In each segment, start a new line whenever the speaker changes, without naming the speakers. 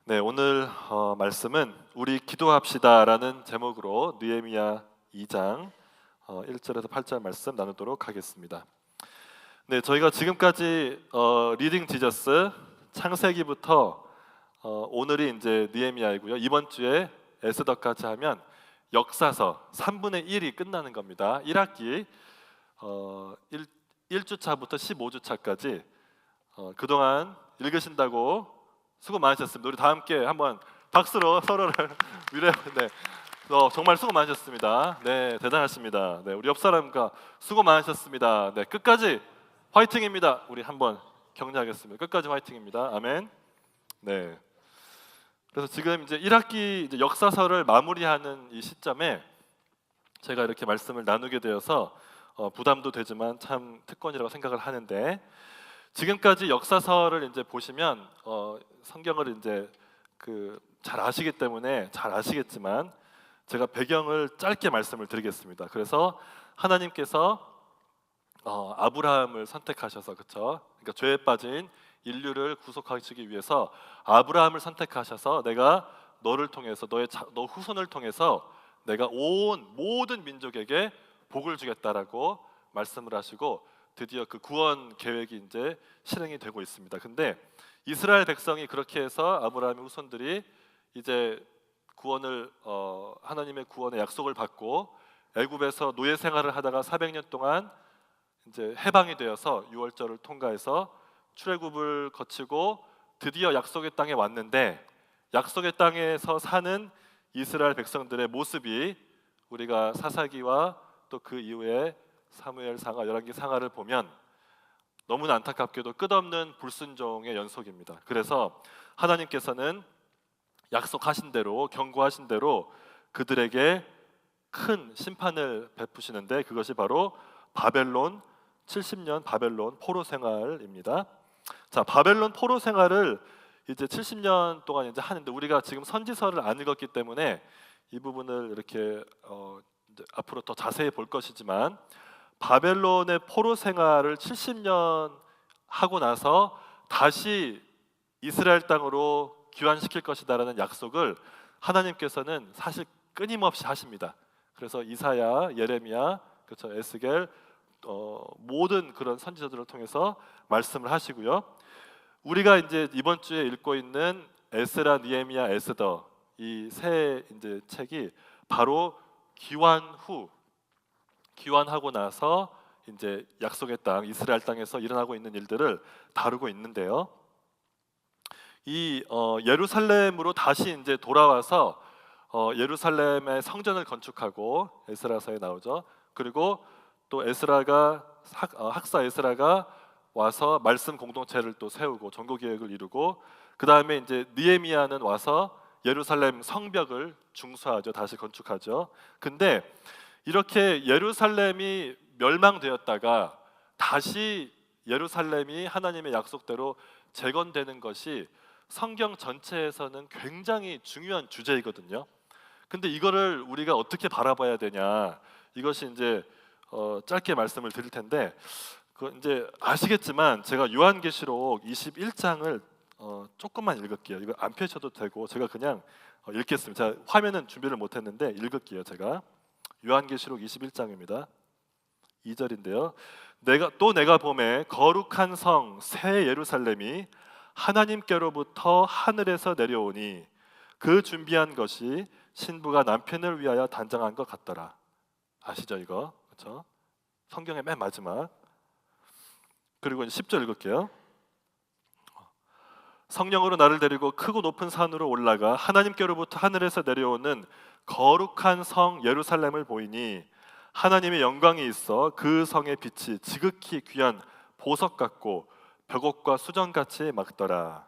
네, 오늘 말씀은 우리 기도합시다라는 제목으로 느헤미야 2장 1절에서 8절 말씀 나누도록 하겠습니다. 네, 저희가 지금까지 리딩 지저스 창세기부터 오늘이 이제 느헤미야이고요. 이번 주에 에스더까지 하면 역사서 3분의 1이 끝나는 겁니다. 1학기 1주차부터 15주차까지 그동안 읽으신다고 수고 많으셨습니다. 우리 다 함께 한번 박수로 서로를 위로해. 네, 정말 수고 많으셨습니다. 네, 대단하십니다. 네, 우리 옆 사람과 수고 많으셨습니다. 네, 끝까지 화이팅입니다. 우리 한번 격려하겠습니다. 끝까지 화이팅입니다. 아멘. 네. 그래서 지금 이제 1학기 이제 역사서를 마무리하는 이 시점에 제가 이렇게 말씀을 나누게 되어서 부담도 되지만 참 특권이라고 생각을 하는데, 지금까지 역사서를 이제 보시면 성경을 이제 잘 아시기 때문에 잘 아시겠지만 제가 배경을 짧게 말씀을 드리겠습니다. 그래서 하나님께서 아브라함을 선택하셔서, 그렇죠? 그러니까 죄에 빠진 인류를 구속하시기 위해서 아브라함을 선택하셔서 내가 너를 통해서 너 후손을 통해서 내가 온 모든 민족에게 복을 주겠다라고 말씀을 하시고 드디어 그 구원 계획이 이제 실행이 되고 있습니다. 근데 이스라엘 백성이 그렇게 해서 아브라함의 후손들이 이제 구원을 하나님의 구원의 약속을 받고 애굽에서 노예 생활을 하다가 400년 동안 이제 해방이 되어서 유월절을 통과해서 출애굽을 거치고 드디어 약속의 땅에 왔는데, 약속의 땅에서 사는 이스라엘 백성들의 모습이 우리가 사사기와 또 그 이후에 사무엘상하, 열왕기상하를 보면 너무나 안타깝게도 끝없는 불순종의 연속입니다. 그래서 하나님께서는 약속하신 대로, 경고하신 대로 그들에게 큰 심판을 베푸시는데, 그것이 바로 바벨론 70년 바벨론 포로 생활입니다. 자, 바벨론 포로 생활을 이제 70년 동안 이제 하는데, 우리가 지금 선지서를 안 읽었기 때문에 이 부분을 이렇게 이제 앞으로 더 자세히 볼 것이지만, 바벨론의 포로 생활을 70년 하고 나서 다시 이스라엘 땅으로 귀환시킬 것이다라는 약속을 하나님께서는 사실 끊임없이 하십니다. 그래서 이사야, 예레미야, 그렇죠, 에스겔, 모든 그런 선지자들을 통해서 말씀을 하시고요. 우리가 이제 이번 주에 읽고 있는 에스라, 느헤미야, 에스더, 이 세 이제 책이 바로 귀환하고 나서 이제 약속의 땅 이스라엘 땅에서 일어나고 있는 일들을 다루고 있는데요. 이 예루살렘으로 다시 이제 돌아와서 예루살렘의 성전을 건축하고, 에스라서에 나오죠. 그리고 또 에스라가 학사 에스라가 와서 말씀 공동체를 또 세우고 종교 계획을 이루고, 그 다음에 이제 느헤미야는 와서 예루살렘 성벽을 중수하죠. 다시 건축하죠. 근데 이렇게 예루살렘이 멸망되었다가 다시 예루살렘이 하나님의 약속대로 재건되는 것이 성경 전체에서는 굉장히 중요한 주제이거든요. 근데 이거를 우리가 어떻게 바라봐야 되냐, 이것이 이제 짧게 말씀을 드릴 텐데, 그 이제 아시겠지만 제가 요한계시록 21장을 조금만 읽을게요. 이거 안 펴셔도 되고 제가 그냥 읽겠습니다. 제가 화면은 준비를 못했는데 읽을게요. 제가 요한계시록 21장입니다. 2절인데요. 내가 봄에 거룩한 성 새 예루살렘이 하나님께로부터 하늘에서 내려오니 그 준비한 것이 신부가 남편을 위하여 단장한 것 같더라. 아시죠 이거? 그렇죠? 성경의 맨 마지막. 그리고 이제 10절 읽을게요. 성령으로 나를 데리고 크고 높은 산으로 올라가 하나님께로부터 하늘에서 내려오는 거룩한 성 예루살렘을 보이니 하나님의 영광이 있어 그 성의 빛이 지극히 귀한 보석 같고 벽옥과 수정같이 막더라.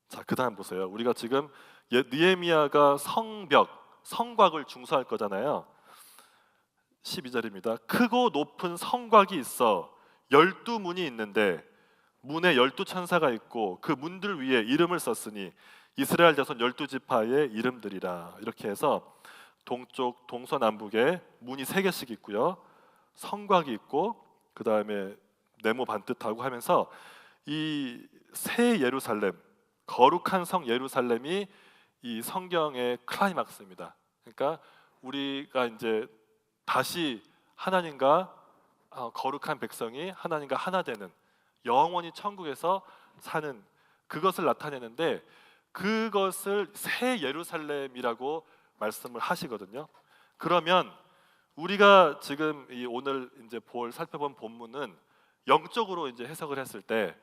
자, 그 다음 보세요. 우리가 지금 느헤미야가 성곽을 중수할 거잖아요. 12절입니다. 크고 높은 성곽이 있어 12문이 있는데 문에 12천사가 있고 그 문들 위에 이름을 썼으니 이스라엘 자손 12지파의 이름들이라. 이렇게 해서 동쪽, 동서남북에 문이 3개씩 있고요. 성곽이 있고 그 다음에 네모 반듯하고 하면서 이 새 예루살렘, 거룩한 성 예루살렘이 이 성경의 클라이막스입니다. 그러니까 우리가 이제 다시 하나님과 거룩한 백성이 하나님과 하나 되는, 영원히 천국에서 사는 그것을 나타내는데, 그것을 새 예루살렘이라고 말씀을 하시거든요. 그러면 우리가 지금 이 오늘 이제 살펴본 본문은 영적으로 이제 해석을 했을 때,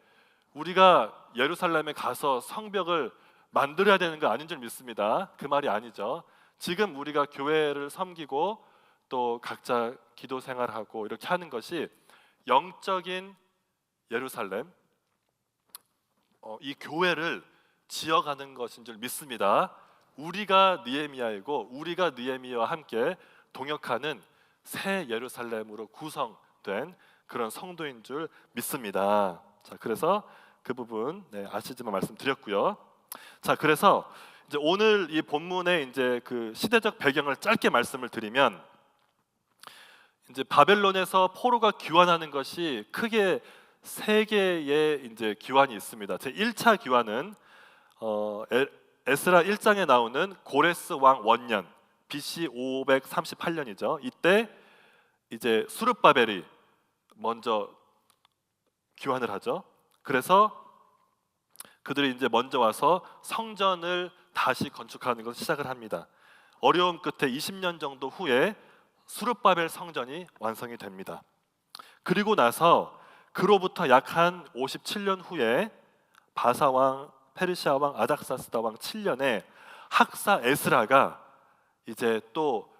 우리가 예루살렘에 가서 성벽을 만들어야 되는 거 아닌 줄 믿습니다. 그 말이 아니죠. 지금 우리가 교회를 섬기고 또 각자 기도 생활하고 이렇게 하는 것이 영적인 예루살렘, 이 교회를 지어가는 것인 줄 믿습니다. 우리가 느헤미야이고 우리가 느헤미야와 함께 동역하는 새 예루살렘으로 구성된 그런 성도인 줄 믿습니다. 자, 그래서 그 부분 아시지만 말씀드렸고요. 자, 그래서 이제 오늘 이 본문의 이제 그 시대적 배경을 짧게 말씀을 드리면, 이제 바벨론에서 포로가 귀환하는 것이 크게 세 개의 이제 귀환이 있습니다. 제 1차 귀환은 에스라 1장에 나오는 고레스 왕 원년 BC 538년이죠. 이때 이제 수르바벨이 먼저 귀환을 하죠. 그래서 그들이 이제 먼저 와서 성전을 다시 건축하는 것을 시작을 합니다. 어려움 끝에 20년 정도 후에 수르바벨 성전이 완성이 됩니다. 그리고 나서 그로부터 약 한 57년 후에 바사 왕, 페르시아 왕 아닥사스다 왕 7년에 학사 에스라가 이제 또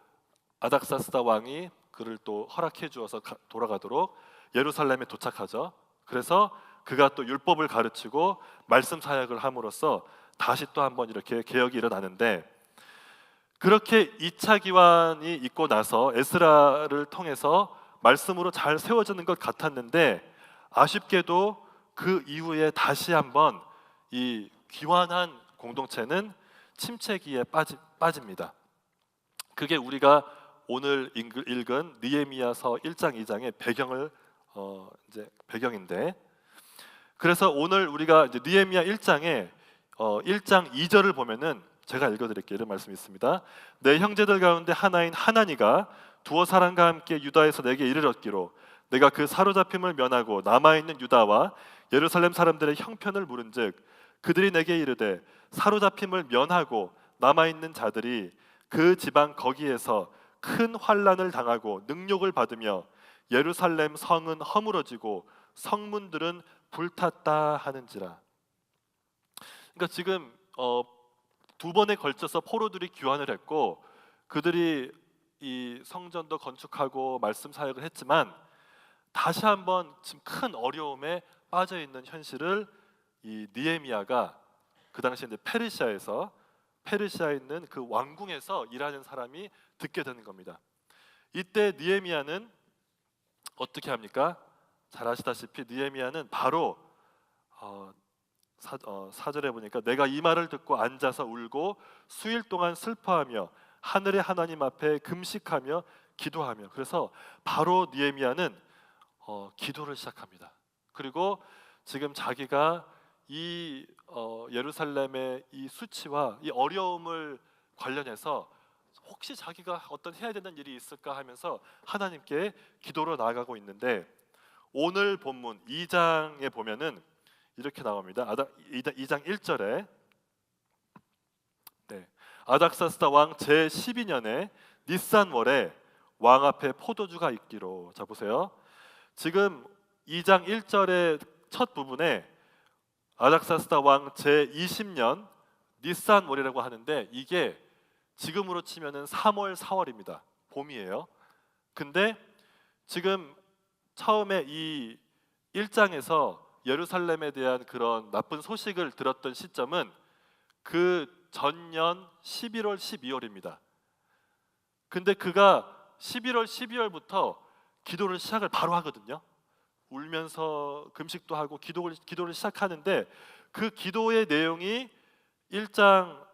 아닥사스다 왕이 그를 또 허락해 주어서 돌아가도록 예루살렘에 도착하죠. 그래서 그가 또 율법을 가르치고 말씀 사역을 함으로써 다시 또 한번 이렇게 개혁이 일어나는데, 그렇게 2차 기환이 있고 나서 에스라를 통해서 말씀으로 잘 세워지는 것 같았는데, 아쉽게도 그 이후에 다시 한번 이 귀환한 공동체는 침체기에 빠집니다. 그게 우리가 오늘 읽은 느헤미야서 1장 2장의 배경인데, 그래서 오늘 우리가 이제 느헤미야 1장에 1장 2절을 보면은 제가 읽어드릴게요. 이런 말씀이 있습니다. 내 형제들 가운데 하나인 하나니가 두어 사람과 함께 유다에서 내게 이르렀기로 내가 그 사로잡힘을 면하고 남아있는 유다와 예루살렘 사람들의 형편을 물은즉 그들이 내게 이르되 사로잡힘을 면하고 남아있는 자들이 그 지방 거기에서 큰 환난을 당하고 능욕을 받으며 예루살렘 성은 허물어지고 성문들은 불탔다 하는지라. 그러니까 지금 두 번에 걸쳐서 포로들이 귀환을 했고 그들이 이 성전도 건축하고 말씀 사역을 했지만 다시 한번 지금 큰 어려움에 빠져 있는 현실을 이 느헤미야가 그 당시에 이제 페르시아에 있는 그 왕궁에서 일하는 사람이 듣게 되는 겁니다. 이때 느헤미야는 어떻게 합니까? 잘 아시다시피 느헤미야는 바로 4절에 보니까 내가 이 말을 듣고 앉아서 울고 수일 동안 슬퍼하며 하늘의 하나님 앞에 금식하며 기도하며, 그래서 바로 느헤미야는 기도를 시작합니다. 그리고 지금 자기가 이 예루살렘의 이 수치와 이 어려움을 관련해서 혹시 자기가 어떤 해야 되는 일이 있을까 하면서 하나님께 기도로 나아가고 있는데, 오늘 본문 2장에 보면은 이렇게 나옵니다. 2장 1절에 아닥사스다 왕 제12년에 니산월에 왕 앞에 포도주가 있기로. 자 보세요. 지금 2장 1절의 첫 부분에 아닥사스다 왕 제20년 니산월이라고 하는데 이게 지금으로 치면은 3월, 4월입니다. 봄이에요. 근데 지금 처음에 이 1장에서 예루살렘에 대한 그런 나쁜 소식을 들었던 시점은 그 전년 11월, 12월입니다. 근데 그가 11월, 12월부터 기도를 시작을 바로 하거든요. 울면서 금식도 하고 기도를 시작하는데 그 기도의 내용이 1장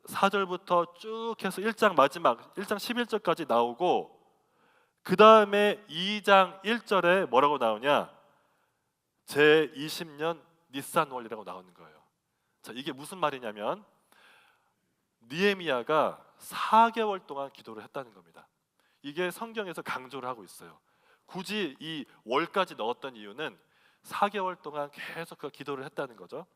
4절부터 쭉 해서 1장 마지막 1장 11절까지 나오고, 그 다음에 2장 1절에 뭐라고 나오냐? 제20년 니산월이라고 나오는 거예요. 자, 이게 무슨 말이냐면 느헤미야가 4개월 동안 기도를 했다는 겁니다. 이게 성경에서 강조를 하고 있어요. 굳이 이 월까지 넣었던 이유는 4개월 동안 계속 그 기도를 했다는 거죠.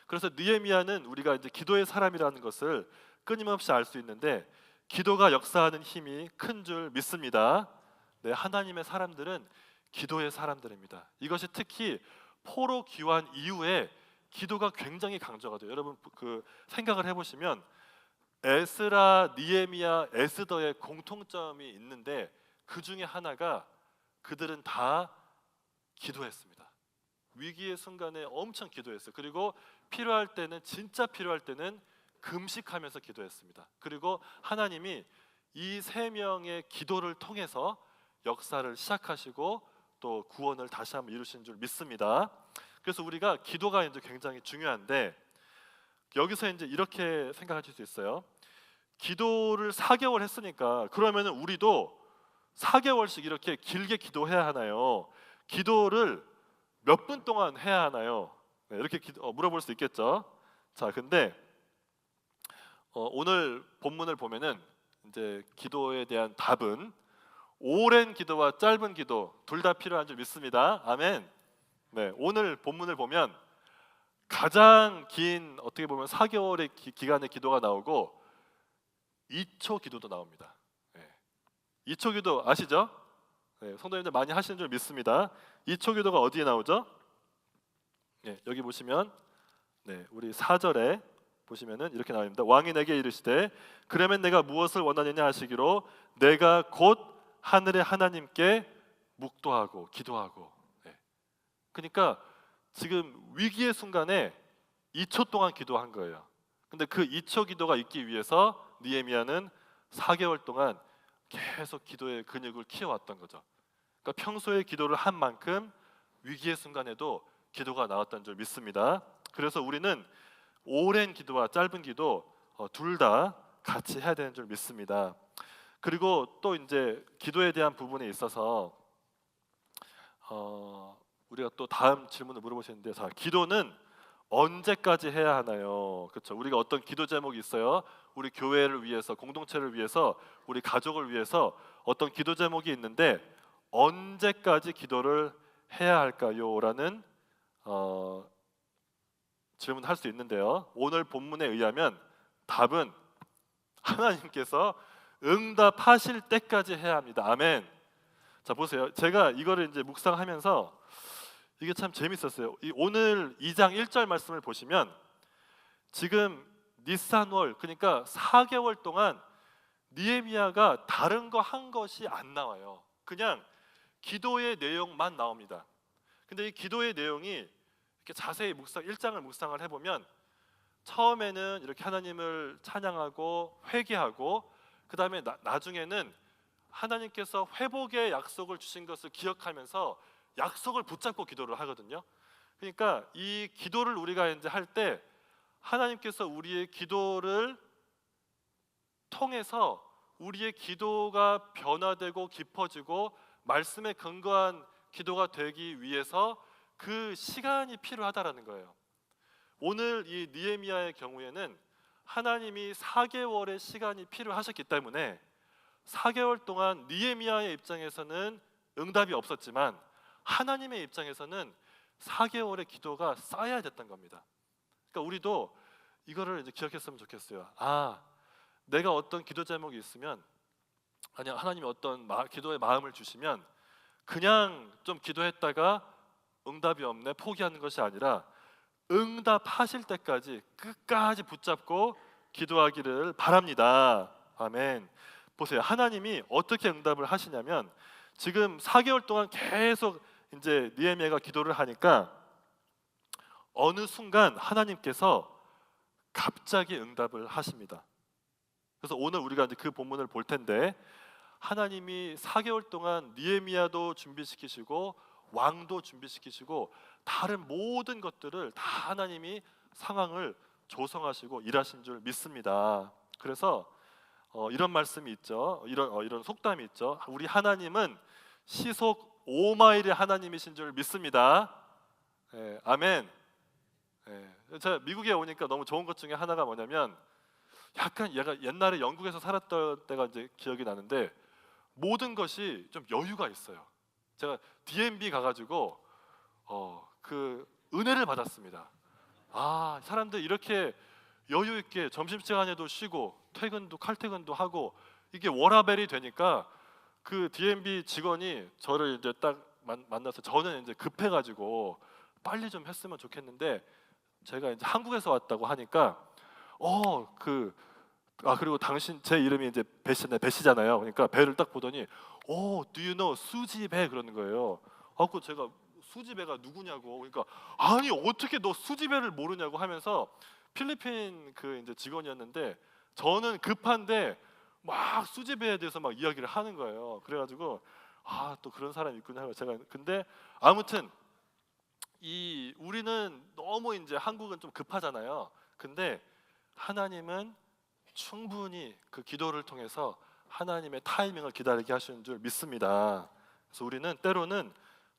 그래서 느헤미야는 우리가 이제 기도의 사람이라는 것을 끊임없이 알 수 있는데 기도가 역사하는 힘이 큰 줄 믿습니다. 네, 하나님의 사람들은 기도의 사람들입니다. 이것이 특히 포로 귀환 이후에 기도가 굉장히 강조가 돼요. 여러분 그 생각을 해보시면 에스라, 느헤미야, 에스더의 공통점이 있는데 그 중에 하나가 그들은 다 기도했습니다. 위기의 순간에 엄청 기도했어요. 그리고 필요할 때는 진짜 필요할 때는 금식하면서 기도했습니다. 그리고 하나님이 이 세 명의 기도를 통해서 역사를 시작하시고 또 구원을 다시 한번 이루신 줄 믿습니다. 그래서 우리가 기도가 이제 굉장히 중요한데 여기서 이제 이렇게 생각하실 수 있어요. 기도를 4개월 했으니까 그러면은 우리도 4개월씩 이렇게 길게 기도해야 하나요? 기도를 몇 분 동안 해야 하나요? 네, 이렇게 물어볼 수 있겠죠. 자, 근데 오늘 본문을 보면은 이제 기도에 대한 답은 오랜 기도와 짧은 기도 둘 다 필요한 줄 믿습니다. 아멘. 네, 오늘 본문을 보면 가장 긴 어떻게 보면 4개월의 기간의 기도가 나오고 2초 기도도 나옵니다. 네. 2초 기도 아시죠? 네, 성도님들 많이 하시는 줄 믿습니다. 2초 기도가 어디에 나오죠? 네, 여기 보시면 네, 우리 4절에 보시면은 이렇게 나옵니다. 왕이 내게 이르시되 그러면 내가 무엇을 원하느냐 하시기로 내가 곧 하늘의 하나님께 묵도하고 기도하고. 네. 그러니까 지금 위기의 순간에 2초 동안 기도한 거예요. 근데 그 2초 기도가 있기 위해서 느헤미야는 4개월 동안 계속 기도의 근육을 키워왔던 거죠. 그러니까 평소에 기도를 한 만큼 위기의 순간에도 기도가 나왔던 줄 믿습니다. 그래서 우리는 오랜 기도와 짧은 기도 둘 다 같이 해야 되는 줄 믿습니다. 그리고 또 이제 기도에 대한 부분에 있어서 우리가 또 다음 질문을 물어보시는데, 자, 기도는 언제까지 해야 하나요? 그렇죠. 우리가 어떤 기도 제목이 있어요. 우리 교회를 위해서, 공동체를 위해서, 우리 가족을 위해서 어떤 기도 제목이 있는데 언제까지 기도를 해야 할까요? 라는 질문할 수 있는데요. 오늘 본문에 의하면 답은 하나님께서 응답하실 때까지 해야 합니다. 아멘. 자, 보세요. 제가 이거를 이제 묵상하면서 이게 참 재밌었어요. 오늘 2장 1절 말씀을 보시면 지금 니산월, 그러니까 4개월 동안 느헤미야가 다른 거 한 것이 안 나와요. 그냥 기도의 내용만 나옵니다. 근데 이 기도의 내용이 이렇게 자세히 1장을 묵상을 해보면 처음에는 이렇게 하나님을 찬양하고 회개하고 그 다음에 나중에는 하나님께서 회복의 약속을 주신 것을 기억하면서 약속을 붙잡고 기도를 하거든요. 그러니까 이 기도를 우리가 이제 할 때 하나님께서 우리의 기도를 통해서 우리의 기도가 변화되고 깊어지고 말씀에 근거한 기도가 되기 위해서 그 시간이 필요하다라는 거예요. 오늘 이 느헤미야의 경우에는 하나님이 4개월의 시간이 필요하셨기 때문에 4개월 동안 느헤미야의 입장에서는 응답이 없었지만 하나님의 입장에서는 4개월의 기도가 쌓여야 됐던 겁니다. 그러니까 우리도 이거를 이제 기억했으면 좋겠어요. 아, 내가 어떤 기도 제목이 있으면, 아니 하나님이 어떤 기도의 마음을 주시면 그냥 좀 기도했다가 응답이 없네 포기하는 것이 아니라 응답하실 때까지 끝까지 붙잡고 기도하기를 바랍니다. 아멘. 보세요. 하나님이 어떻게 응답을 하시냐면 지금 4개월 동안 계속 이제 느헤미야가 기도를 하니까 어느 순간 하나님께서 갑자기 응답을 하십니다. 그래서 오늘 우리가 이제 그 본문을 볼 텐데 하나님이 4개월 동안 느헤미야도 준비시키시고 왕도 준비시키시고 다른 모든 것들을 다 하나님이 상황을 조성하시고 일하신 줄 믿습니다. 그래서 이런 말씀이 있죠. 이런 속담이 있죠. 우리 하나님은 시속 5마일의 하나님이신 줄 믿습니다. 네, 아멘. 예. 제가 미국에 오니까 너무 좋은 것 중에 하나가 뭐냐면 약간 얘가 옛날에 영국에서 살았던 때가 이제 기억이 나는데 모든 것이 좀 여유가 있어요. 제가 DMB 가가지고 그 은혜를 받았습니다. 아, 사람들 이렇게 여유 있게 점심시간에도 쉬고 퇴근도 칼퇴근도 하고 이게 워라밸이 되니까 그 DMB 직원이 저를 이제 딱 만나서 저는 이제 급해가지고 빨리 좀 했으면 좋겠는데 제가 이제 한국에서 왔다고 하니까 그리고 당신 제 이름이 이제 배시잖아요. 그러니까 배를 딱 보더니 do you know 수지 배 그러는 거예요. 그 제가 수지 배가 누구냐고. 그러니까 아니 어떻게 너 수지 배를 모르냐고 하면서 필리핀 그 이제 직원이었는데 저는 급한데 막 수지 배에 대해서 막 이야기를 하는 거예요. 그래가지고 또 그런 사람이 있구나 하고 제가 근데 아무튼 우리는 너무 이제 한국은 좀 급하잖아요. 근데 하나님은 충분히 그 기도를 통해서 하나님의 타이밍을 기다리게 하시는 줄 믿습니다. 그래서 우리는 때로는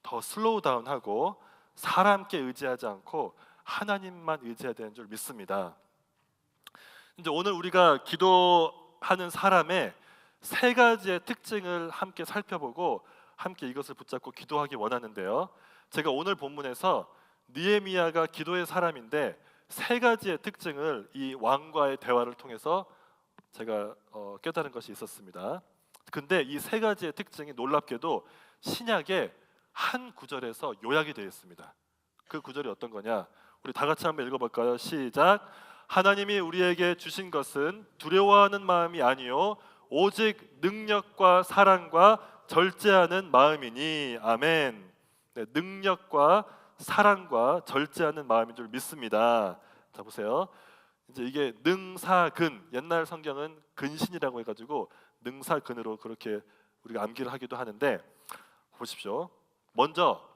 더 슬로우 다운하고 사람께 의지하지 않고 하나님만 의지해야 되는 줄 믿습니다. 이제 오늘 우리가 기도하는 사람의 세 가지의 특징을 함께 살펴보고 함께 이것을 붙잡고 기도하기 원하는데요. 제가 오늘 본문에서 느헤미야가 기도의 사람인데 세 가지의 특징을 이 왕과의 대화를 통해서 제가 깨달은 것이 있었습니다. 근데 이 세 가지의 특징이 놀랍게도 신약의 한 구절에서 요약이 되어 있습니다. 그 구절이 어떤 거냐? 우리 다 같이 한번 읽어볼까요? 시작. 하나님이 우리에게 주신 것은 두려워하는 마음이 아니요 오직 능력과 사랑과 절제하는 마음이니. 아멘. 네, 능력과 사랑과 절제하는 마음인 줄 믿습니다. 자 보세요. 이제 이게 능사근, 옛날 성경은 근신이라고 해가지고 능사근으로 그렇게 우리가 암기를 하기도 하는데 보십시오. 먼저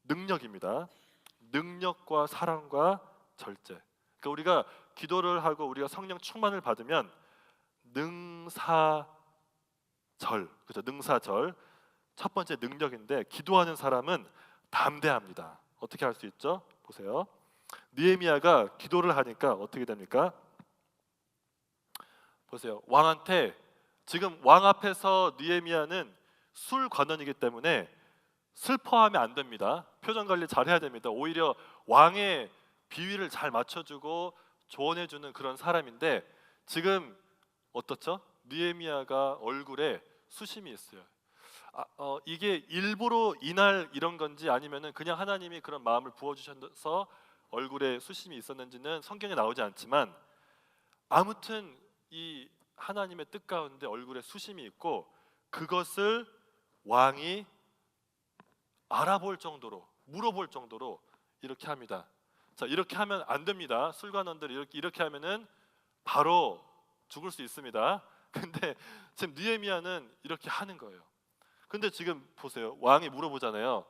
능력입니다. 능력과 사랑과 절제. 그러니까 우리가 기도를 하고 우리가 성령 충만을 받으면 능사절, 그죠? 능사절 첫 번째 능력인데 기도하는 사람은 담대합니다. 어떻게 할 수 있죠? 보세요. 느헤미야가 기도를 하니까 어떻게 됩니까? 보세요. 왕한테 지금 왕 앞에서 느헤미야는 술 관원이기 때문에 슬퍼하면 안 됩니다. 표정 관리 잘 해야 됩니다. 오히려 왕의 비위를 잘 맞춰주고 조언해주는 그런 사람인데 지금 어떻죠? 느헤미야가 얼굴에 수심이 있어요. 이게 일부러 이날 이런 건지 아니면은 그냥 하나님이 그런 마음을 부어주셔서 얼굴에 수심이 있었는지는 성경에 나오지 않지만 아무튼 이 하나님의 뜻 가운데 얼굴에 수심이 있고 그것을 왕이 알아볼 정도로 물어볼 정도로 이렇게 합니다. 자, 이렇게 하면 안 됩니다. 술관원들이 이렇게 하면은 바로 죽을 수 있습니다. 근데 지금 느헤미야는 이렇게 하는 거예요. 근데 지금 보세요. 왕이 물어보잖아요.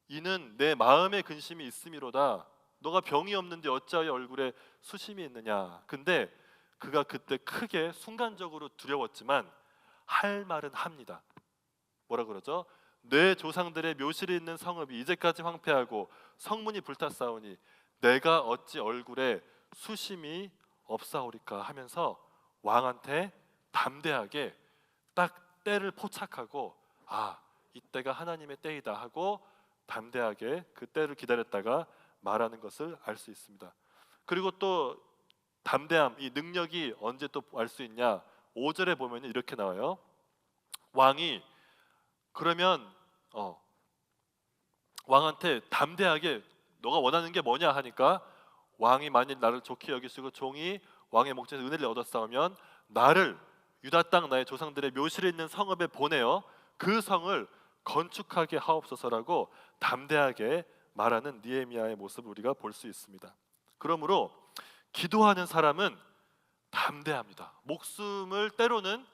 이는 내 마음의 근심이 있음이로다. 너가 병이 없는데 어찌하여 얼굴에 수심이 있느냐. 근데 그가 그때 크게 순간적으로 두려웠지만 할 말은 합니다. 뭐라 그러죠? 내 조상들의 묘실이 있는 성읍이 이제까지 황폐하고 성문이 불탔사오니 내가 어찌 얼굴에 수심이 없사오리까 하면서 왕한테 담대하게 딱 때를 포착하고 이때가 하나님의 때이다 하고 담대하게 그 때를 기다렸다가 말하는 것을 알 수 있습니다. 그리고 또 담대함, 이 능력이 언제 또 알 수 있냐? 5절에 보면 이렇게 나와요. 왕이 그러면 왕한테 담대하게 너가 원하는 게 뭐냐 하니까 왕이 만일 나를 좋게 여기시고 종이 왕의 목전에서 은혜를 얻었사오면 나를 유다 땅 나의 조상들의 묘실에 있는 성읍에 보내어 그 성을 건축하게 하옵소서라고 담대하게 말하는 느헤미야의 모습을 우리가 볼 수 있습니다. 그러므로 기도하는 사람은 담대합니다. 때로는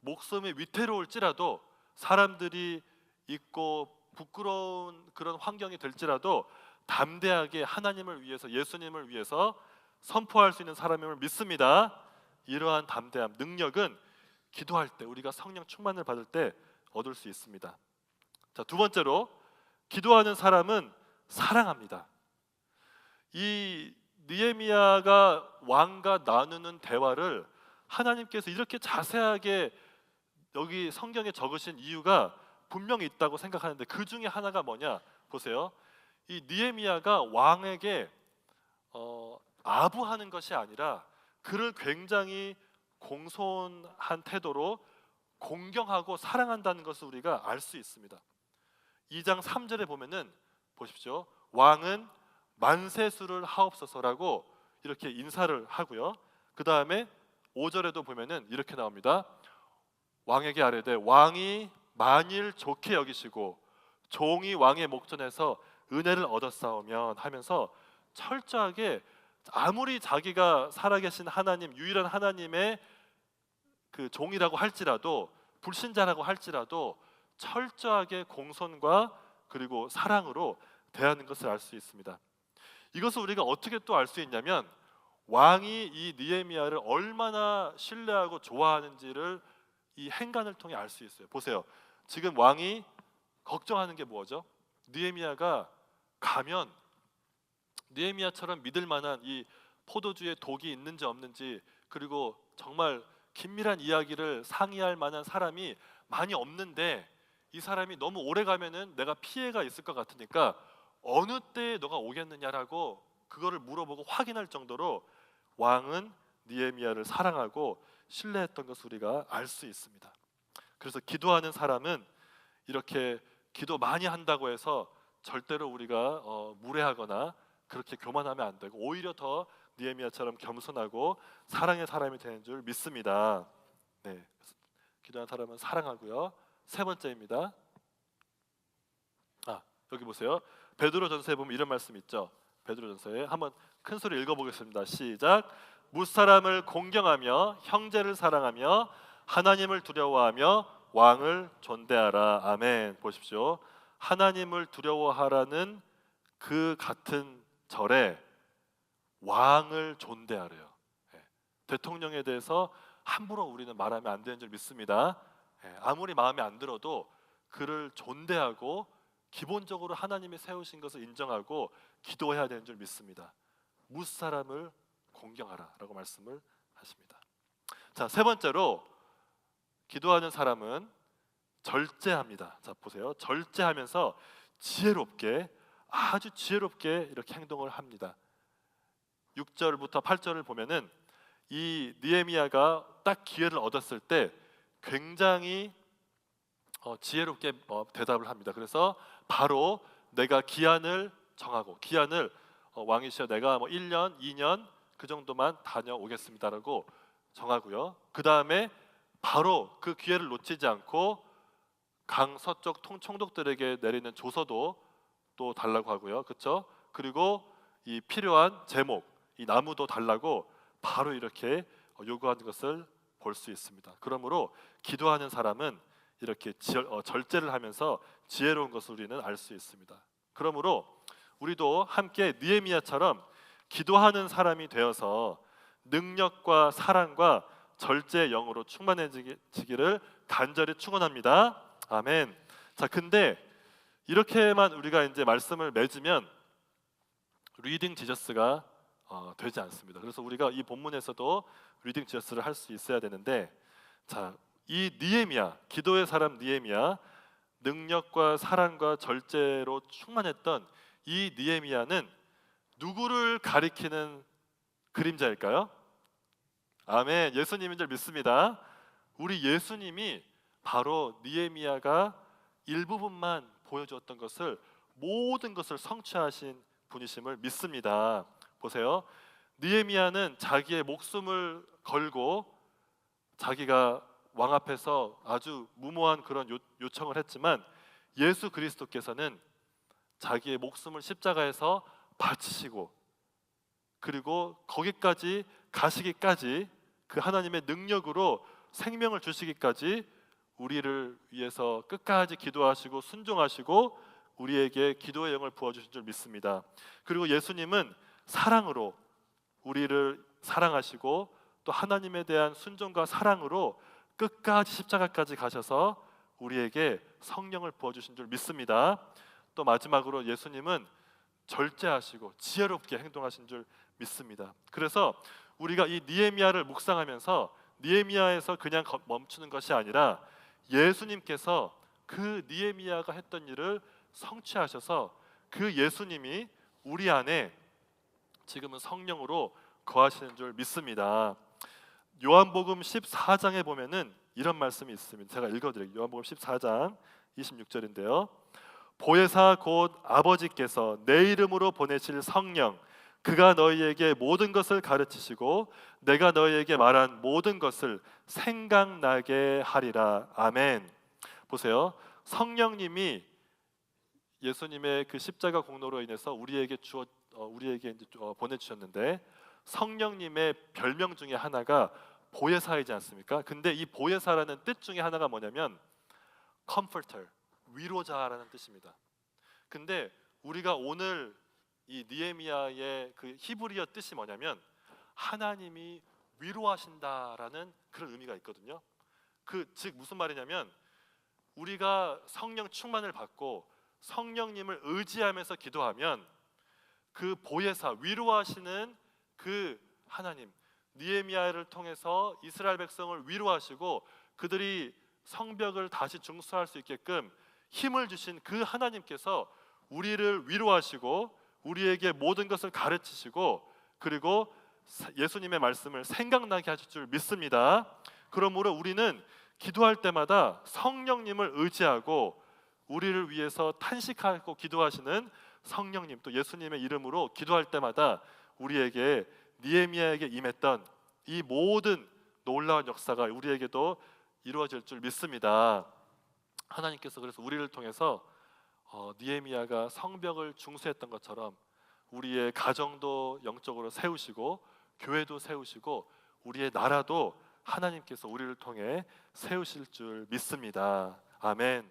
목숨이 위태로울지라도 사람들이 있고 부끄러운 그런 환경이 될지라도 담대하게 하나님을 위해서 예수님을 위해서 선포할 수 있는 사람임을 믿습니다. 이러한 담대함, 능력은 기도할 때 우리가 성령 충만을 받을 때 얻을 수 있습니다. 자, 두 번째로 기도하는 사람은 사랑합니다. 이 느헤미야가 왕과 나누는 대화를 하나님께서 이렇게 자세하게 여기 성경에 적으신 이유가 분명히 있다고 생각하는데, 그 중에 하나가 뭐냐 보세요. 이 느헤미야가 왕에게 아부하는 것이 아니라 그를 굉장히 공손한 태도로 공경하고 사랑한다는 것을 우리가 알 수 있습니다. 2장 3절에 보면은 보십시오. 왕은 만세수를 하옵소서라고 이렇게 인사를 하고요. 그 다음에 5절에도 보면은 이렇게 나옵니다. 왕에게 아뢰되 왕이 만일 좋게 여기시고 종이 왕의 목전에서 은혜를 얻었사오면 하면서 철저하게, 아무리 자기가 살아계신 하나님, 유일한 하나님의 그 종이라고 할지라도, 불신자라고 할지라도 철저하게 공손과 그리고 사랑으로 대하는 것을 알 수 있습니다. 이것을 우리가 어떻게 또 알 수 있냐면, 왕이 이 느헤미야를 얼마나 신뢰하고 좋아하는지를 이 행간을 통해 알 수 있어요. 보세요. 지금 왕이 걱정하는 게 뭐죠? 느헤미야가 가면 느헤미야처럼 믿을 만한 이 포도주에 독이 있는지 없는지, 그리고 정말 긴밀한 이야기를 상의할 만한 사람이 많이 없는데, 이 사람이 너무 오래 가면은 내가 피해가 있을 것 같으니까 어느 때에 너가 오겠느냐라고 그거를 물어보고 확인할 정도로 왕은 느헤미야를 사랑하고 신뢰했던 것을 우리가 알 수 있습니다. 그래서 기도하는 사람은 이렇게 기도 많이 한다고 해서 절대로 우리가 무례하거나 그렇게 교만하면 안 되고, 오히려 더 느헤미야처럼 겸손하고 사랑의 사람이 되는 줄 믿습니다. 네, 기도하는 사람은 사랑하고요. 세 번째입니다. 여기 보세요. 베드로전서에 보면 이런 말씀 있죠. 베드로전서에 한번 큰 소리 읽어보겠습니다. 시작. 무사람을 공경하며 형제를 사랑하며 하나님을 두려워하며 왕을 존대하라. 아멘. 보십시오. 하나님을 두려워하라는 그 같은 절에 왕을 존대하래요. 대통령에 대해서 함부로 우리는 말하면 안 되는 줄 믿습니다. 아무리 마음에 안 들어도 그를 존대하고 기본적으로 하나님이 세우신 것을 인정하고 기도해야 되는 줄 믿습니다. 무사람을 공경하라라고 말씀을 하십니다. 자, 세 번째로 기도하는 사람은 절제합니다. 자, 보세요. 절제하면서 지혜롭게, 아주 지혜롭게 이렇게 행동을 합니다. 6절부터 8절을 보면은 이 느헤미야가 딱 기회를 얻었을 때 굉장히 지혜롭게 대답을 합니다. 그래서 바로 내가 기한을 정하고, 기한을 왕이시여 내가 1년, 2년 그 정도만 다녀오겠습니다라고 정하고요. 그 다음에 바로 그 기회를 놓치지 않고 강 서쪽 총독들에게 내리는 조서도 또 달라고 하고요. 그렇죠? 그리고 이 필요한 제목, 이 나무도 달라고 바로 이렇게 요구하는 것을 볼 수 있습니다. 그러므로 기도하는 사람은 이렇게 절제를 하면서 지혜로운 것을 우리는 알 수 있습니다. 그러므로 우리도 함께 느헤미야처럼 기도하는 사람이 되어서 능력과 사랑과 절제의 영으로 충만해지기를 간절히 축원합니다. 아멘. 자, 근데 이렇게만 우리가 이제 말씀을 맺으면 리딩 지저스가 되지 않습니다. 그래서 우리가 이 본문에서도 리딩 지저스를 할 수 있어야 되는데, 자, 이 느헤미야, 기도의 사람 느헤미야, 능력과 사랑과 절제로 충만했던 이 느헤미야는 누구를 가리키는 그림자일까요? 아멘. 예수님인 줄 믿습니다. 우리 예수님이 바로 느헤미야가 일부분만 보여주었던 것을, 모든 것을 성취하신 분이심을 믿습니다. 보세요. 느헤미야는 자기의 목숨을 걸고 자기가 왕 앞에서 아주 무모한 그런 요청을 했지만, 예수 그리스도께서는 자기의 목숨을 십자가에서 바치시고, 그리고 거기까지 가시기까지, 그 하나님의 능력으로 생명을 주시기까지 우리를 위해서 끝까지 기도하시고 순종하시고 우리에게 기도의 영을 부어주신 줄 믿습니다. 그리고 예수님은 사랑으로 우리를 사랑하시고 또 하나님에 대한 순종과 사랑으로 끝까지 십자가까지 가셔서 우리에게 성령을 부어주신 줄 믿습니다. 또 마지막으로 예수님은 절제하시고 지혜롭게 행동하신 줄 믿습니다. 그래서 우리가 이 느헤미야를 묵상하면서 느헤미야에서 그냥 멈추는 것이 아니라 예수님께서 그 느헤미야가 했던 일을 성취하셔서 그 예수님이 우리 안에 지금은 성령으로 거하시는 줄 믿습니다. 요한복음 14장에 보면은 이런 말씀이 있습니다. 제가 읽어드릴게요. 요한복음 14장 26절인데요. 보혜사 곧 아버지께서 내 이름으로 보내실 성령 그가 너희에게 모든 것을 가르치시고 내가 너희에게 말한 모든 것을 생각나게 하리라. 아멘. 보세요. 성령님이 예수님의 그 십자가 공로로 인해서 우리에게 이제 보내주셨는데 성령님의 별명 중에 하나가 보혜사이지 않습니까? 근데 이 보혜사라는 뜻 중에 하나가 뭐냐면 comforter, 위로자라는 뜻입니다. 근데 우리가 오늘 이 느헤미야의 그 히브리어 뜻이 뭐냐면 하나님이 위로하신다라는 그런 의미가 있거든요. 즉 무슨 말이냐면 우리가 성령 충만을 받고 성령님을 의지하면서 기도하면 그 보혜사 위로하시는 그 하나님 느헤미야를 통해서 이스라엘 백성을 위로하시고 그들이 성벽을 다시 중수할 수 있게끔 힘을 주신 그 하나님께서 우리를 위로하시고 우리에게 모든 것을 가르치시고 그리고 예수님의 말씀을 생각나게 하실 줄 믿습니다. 그러므로 우리는 기도할 때마다 성령님을 의지하고 우리를 위해서 탄식하고 기도하시는 성령님 또 예수님의 이름으로 기도할 때마다 우리에게 느헤미야에게 임했던 이 모든 놀라운 역사가 우리에게도 이루어질 줄 믿습니다. 하나님께서 그래서 우리를 통해서 느헤미야가 성벽을 중수했던 것처럼 우리의 가정도 영적으로 세우시고 교회도 세우시고 우리의 나라도 하나님께서 우리를 통해 세우실 줄 믿습니다. 아멘.